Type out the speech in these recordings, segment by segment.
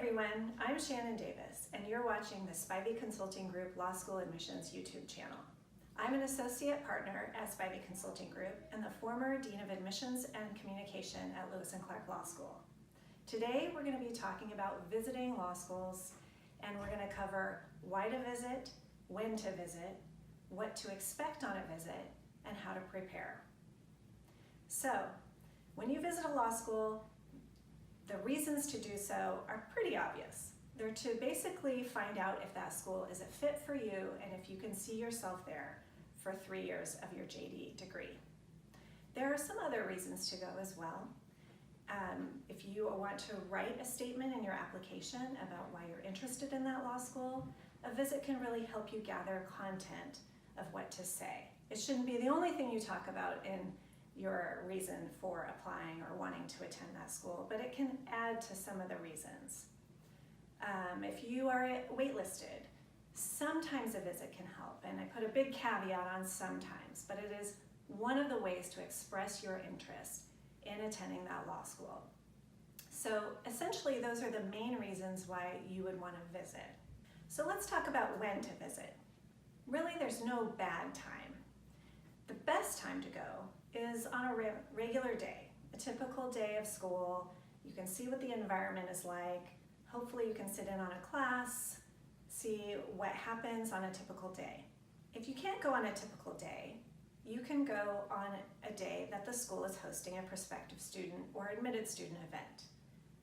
everyone, I'm Shannon Davis, and you're watching the Spivey Consulting Group Law School Admissions YouTube channel. I'm an associate partner at Spivey Consulting Group and the former Dean of Admissions and Communication at Lewis & Clark Law School. Today we're going to be talking about visiting law schools, and we're going to cover why to visit, when to visit, what to expect on a visit, and how to prepare. So, when you visit a law school, the reasons to do so are pretty obvious. They're to basically find out if that school is a fit for you and if you can see yourself there for 3 years of your JD degree. There are some other reasons to go as well. If you want to write a statement in your application about why you're interested in that law school, a visit can really help you gather content of what to say. It shouldn't be the only thing you talk about in your reason for applying or wanting to attend that school, but it can add to some of the reasons. If you are waitlisted, sometimes a visit can help, and I put a big caveat on sometimes, but it is one of the ways to express your interest in attending that law school. So essentially those are the main reasons why you would want to visit. So let's talk about when to visit. Really, there's no bad time. The best time to go is on a regular day, a typical day of school. You can see what the environment is like. Hopefully you can sit in on a class, see what happens on a typical day. If you can't go on a typical day, you can go on a day that the school is hosting a prospective student or admitted student event.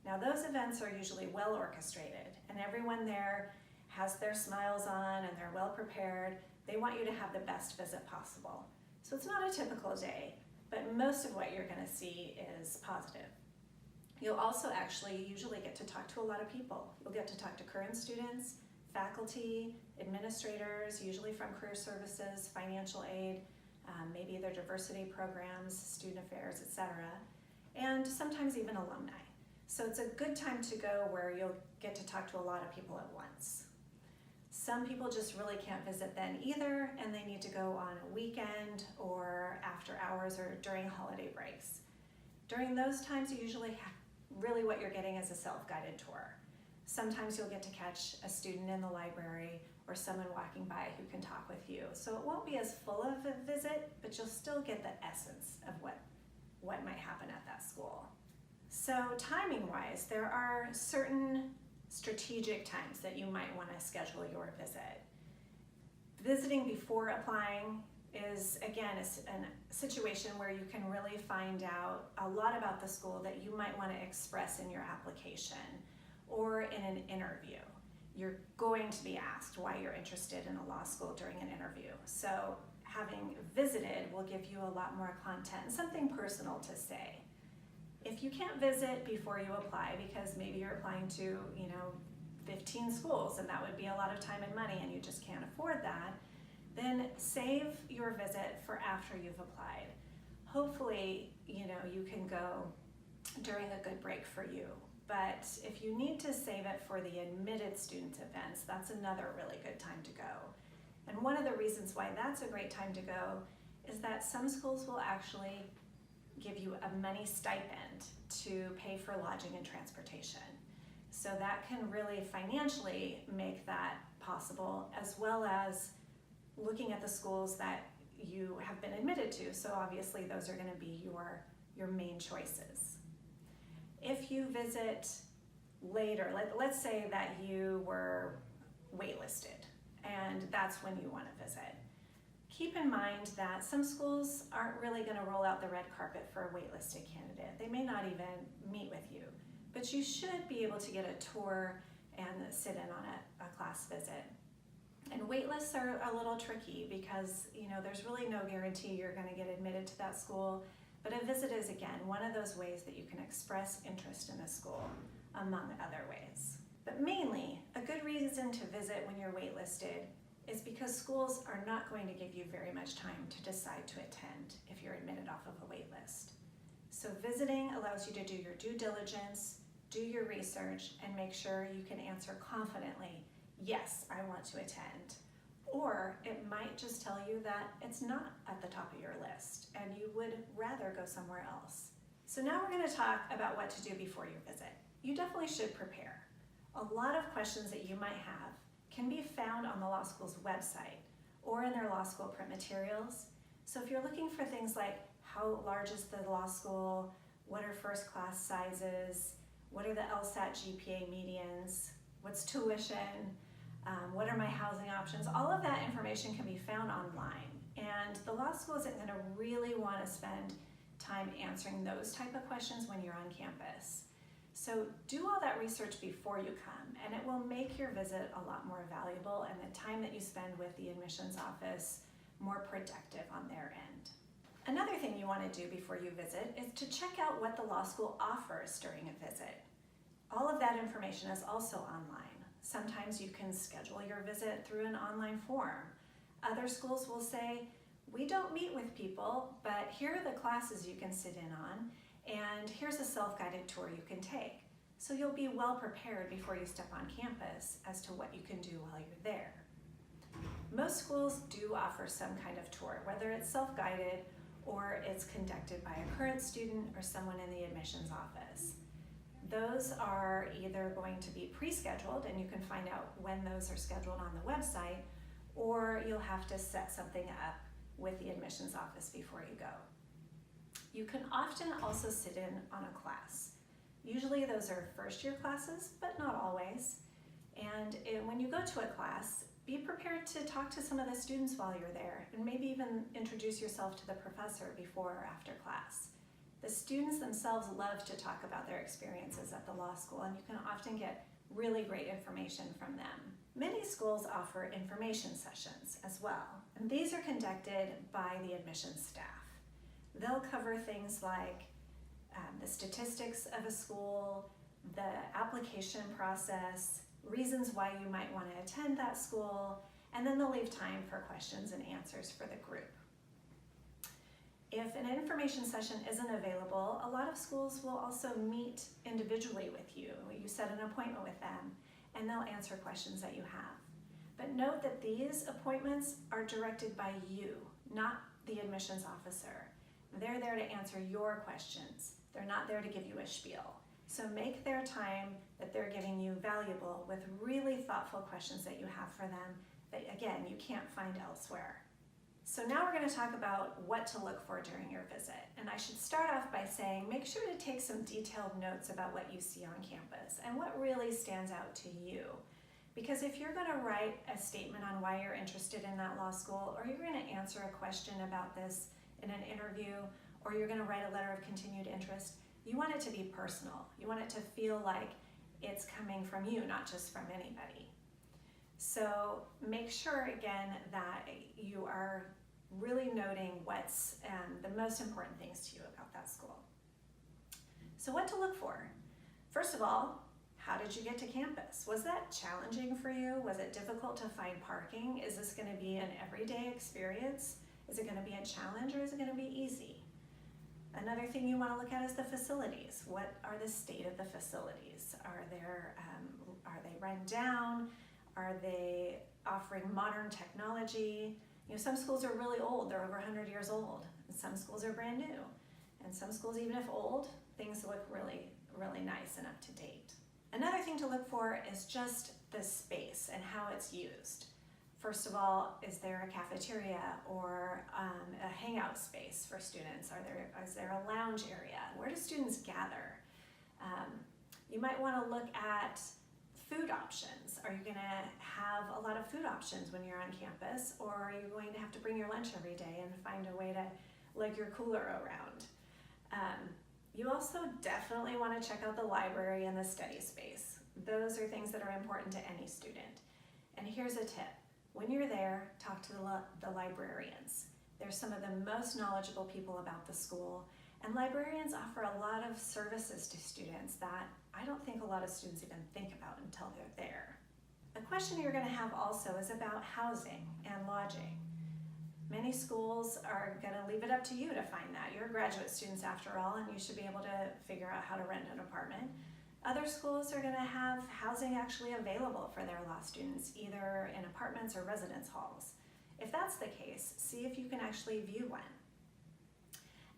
Now those events are usually well orchestrated, and everyone there has their smiles on and they're well prepared. They want you to have the best visit possible. So it's not a typical day, but most of what you're going to see is positive. You'll also actually usually get to talk to a lot of people. You'll get to talk to current students, faculty, administrators, usually from career services, financial aid, maybe their diversity programs, student affairs, etc., and sometimes even alumni. So it's a good time to go where you'll get to talk to a lot of people at once. Some people just really can't visit then either, and they need to go on a weekend or after hours or during holiday breaks. During those times, really what you're getting is a self-guided tour. Sometimes you'll get to catch a student in the library or someone walking by who can talk with you. So it won't be as full of a visit, but you'll still get the essence of what might happen at that school. So timing-wise, there are certain strategic times that you might want to schedule your visit. Visiting before applying is, again, a situation where you can really find out a lot about the school that you might want to express in your application or in an interview. You're going to be asked why you're interested in a law school during an interview. So having visited will give you a lot more content and something personal to say. If you can't visit before you apply, because maybe you're applying to 15 schools and that would be a lot of time and money and you just can't afford that, then save your visit for after you've applied. Hopefully, you can go during a good break for you. But if you need to save it for the admitted student events, that's another really good time to go. And one of the reasons why that's a great time to go is that some schools will actually give you a money stipend to pay for lodging and transportation. So that can really financially make that possible, as well as looking at the schools that you have been admitted to. So obviously those are going to be your main choices. If you visit later, let's say that you were waitlisted and that's when you want to visit. Keep in mind that some schools aren't really going to roll out the red carpet for a waitlisted candidate. They may not even meet with you, but you should be able to get a tour and sit in on a class visit. And waitlists are a little tricky because there's really no guarantee you're going to get admitted to that school, but a visit is, again, one of those ways that you can express interest in a school, among other ways. But mainly, a good reason to visit when you're waitlisted is because schools are not going to give you very much time to decide to attend if you're admitted off of a wait list. So visiting allows you to do your due diligence, do your research, and make sure you can answer confidently, yes, I want to attend. Or it might just tell you that it's not at the top of your list and you would rather go somewhere else. So now we're going to talk about what to do before your visit. You definitely should prepare. A lot of questions that you might have can be found on the law school's website or in their law school print materials. So if you're looking for things like how large is the law school, what are first class sizes, what are the LSAT GPA medians, what's tuition, what are my housing options, all of that information can be found online. And the law school isn't going to really want to spend time answering those type of questions when you're on campus. So do all that research before you come, and it will make your visit a lot more valuable and the time that you spend with the admissions office more productive on their end. Another thing you want to do before you visit is to check out what the law school offers during a visit. All of that information is also online. Sometimes you can schedule your visit through an online form. Other schools will say, we don't meet with people, but here are the classes you can sit in on, and here's a self-guided tour you can take. So you'll be well prepared before you step on campus as to what you can do while you're there. Most schools do offer some kind of tour, whether it's self-guided or it's conducted by a current student or someone in the admissions office. Those are either going to be pre-scheduled, and you can find out when those are scheduled on the website, or you'll have to set something up with the admissions office before you go. You can often also sit in on a class. Usually those are first year classes, but not always. And when you go to a class, be prepared to talk to some of the students while you're there, and maybe even introduce yourself to the professor before or after class. The students themselves love to talk about their experiences at the law school, and you can often get really great information from them. Many schools offer information sessions as well, and these are conducted by the admissions staff. They'll cover things like the statistics of a school, the application process, reasons why you might want to attend that school, and then they'll leave time for questions and answers for the group. If an information session isn't available, a lot of schools will also meet individually with you. You set an appointment with them, and they'll answer questions that you have. But note that these appointments are directed by you, not the admissions officer. They're there to answer your questions. They're not there to give you a spiel. So make their time that they're giving you valuable with really thoughtful questions that you have for them that, again, you can't find elsewhere. So now we're going to talk about what to look for during your visit. And I should start off by saying, make sure to take some detailed notes about what you see on campus and what really stands out to you. Because if you're going to write a statement on why you're interested in that law school, or you're going to answer a question about this in an interview, or you're going to write a letter of continued interest, you want it to be personal. You want it to feel like it's coming from you, not just from anybody. So make sure, again, that you are really noting what's the most important things to you about that school. So what to look for? First of all, how did you get to campus? Was that challenging for you? Was it difficult to find parking? Is this going to be an everyday experience? Is it going to be a challenge, or is it going to be easy? Another thing you want to look at is the facilities. What are the state of the facilities? Are they run down? Are they offering modern technology? You know, some schools are really old, they're over 100 years old, and some schools are brand new. And some schools, even if old, things look really, really nice and up to date. Another thing to look for is just the space and how it's used. First of all, is there a cafeteria or a hangout space for students? Is there a lounge area? Where do students gather? You might want to look at food options. Are you going to have a lot of food options when you're on campus, or are you going to have to bring your lunch every day and find a way to lug your cooler around? You also definitely want to check out the library and the study space. Those are things that are important to any student. And here's a tip. When you're there, talk to the librarians. They're some of the most knowledgeable people about the school, and librarians offer a lot of services to students that I don't think a lot of students even think about until they're there. A question you're going to have also is about housing and lodging. Many schools are going to leave it up to you to find that. You're graduate students after all, and you should be able to figure out how to rent an apartment. Other schools are going to have housing actually available for their law students, either in apartments or residence halls. If that's the case, see if you can actually view one.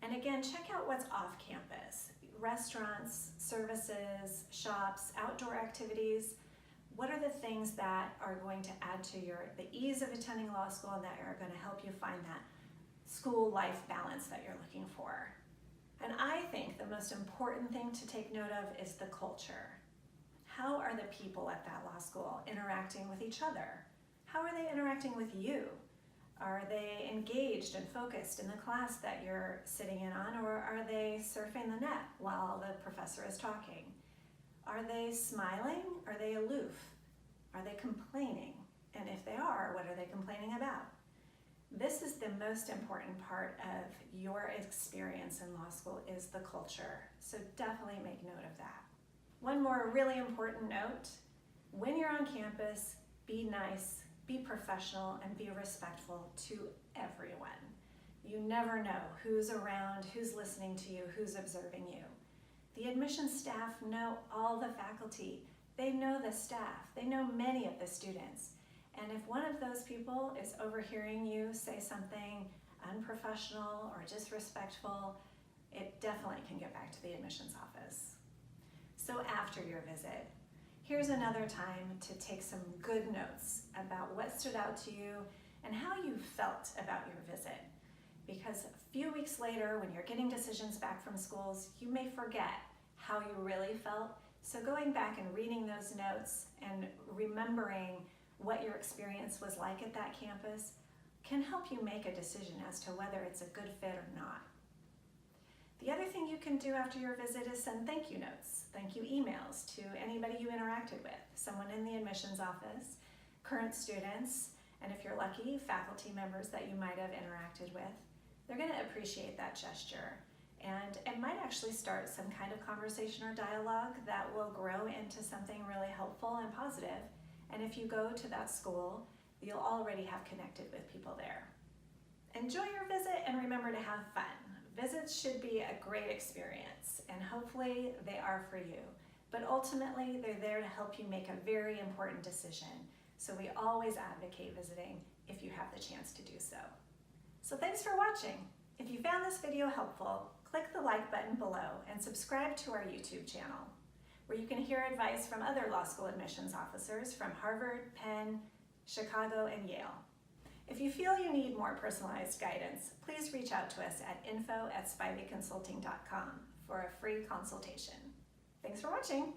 And again, check out what's off campus. Restaurants, services, shops, outdoor activities. What are the things that are going to add to the ease of attending law school and that are going to help you find that school life balance that you're looking for? And I think the most important thing to take note of is the culture. How are the people at that law school interacting with each other? How are they interacting with you? Are they engaged and focused in the class that you're sitting in on, or are they surfing the net while the professor is talking? Are they smiling? Are they aloof? Are they complaining? And if they are, what are they complaining about? This is the most important part of your experience in law school, is the culture. So definitely make note of that. One more really important note: when you're on campus, be nice, be professional, and be respectful to everyone. You never know who's around, who's listening to you, who's observing you. The admissions staff know all the faculty. They know the staff. They know many of the students. And if one of those people is overhearing you say something unprofessional or disrespectful, it definitely can get back to the admissions office. So after your visit, here's another time to take some good notes about what stood out to you and how you felt about your visit. Because a few weeks later, when you're getting decisions back from schools, you may forget how you really felt. So going back and reading those notes and remembering what your experience was like at that campus can help you make a decision as to whether it's a good fit or not. The other thing you can do after your visit is send thank you notes, thank you emails to anybody you interacted with, someone in the admissions office, current students, and if you're lucky, faculty members that you might have interacted with. They're going to appreciate that gesture, and it might actually start some kind of conversation or dialogue that will grow into something really helpful and positive. And if you go to that school, you'll already have connected with people there. Enjoy your visit and remember to have fun. Visits should be a great experience, and hopefully they are for you. But ultimately, they're there to help you make a very important decision. So we always advocate visiting if you have the chance to do so. So thanks for watching. If you found this video helpful, click the like button below and subscribe to our YouTube channel, where you can hear advice from other law school admissions officers from Harvard, Penn, Chicago, and Yale. If you feel you need more personalized guidance, please reach out to us at info@spiveyconsulting.com for a free consultation. Thanks for watching.